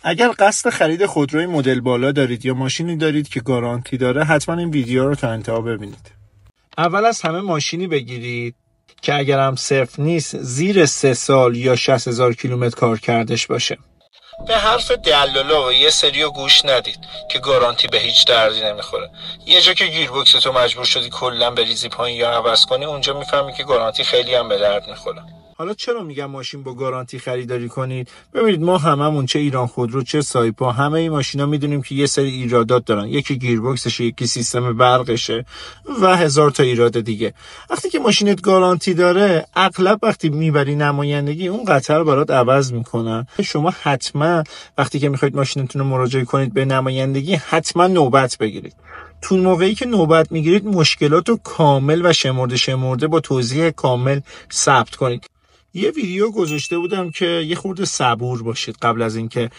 اگر قصد خرید خودروی مدل بالا دارید یا ماشینی دارید که گارانتی داره، حتما این ویدیو رو تا انتها ببینید. اول از همه ماشینی بگیرید که اگر هم صفر نیست زیر 3 سال یا 60,000 کیلومتر کار کردش باشه. به حرف دلالا و یه سریو گوش ندید که گارانتی به هیچ دردی نمیخوره. یه جا که گیربکس تو مجبور شدی کلا بریزی پایین یا عوض کنی، اونجا میفهمی که گارانتی خیلی هم به درد میخوره. حالا چرا میگم ماشین با گارانتی خریداری کنید؟ ببینید ما هممون چه ایران خودرو چه سایپا همه این ماشینا میدونیم که یه سری ایرادات دارن. یکی گیربکسشه، یکی سیستم برقشه و هزار تا ایراد دیگه. وقتی که ماشینت گارانتی داره، اغلب وقتی میبری نمایندگی اون قطعه رو برات عوض میکنن. شما حتما وقتی که میخواید ماشینتون رو مراجعه کنید به نمایندگی حتما نوبت بگیرید. تو موقعی که نوبت میگیرید مشکلات رو کامل و شمرده با توضیح کامل ثبت کنید. یه ویدیو گذاشته بودم که یه خورده صبور باشید قبل از اینکه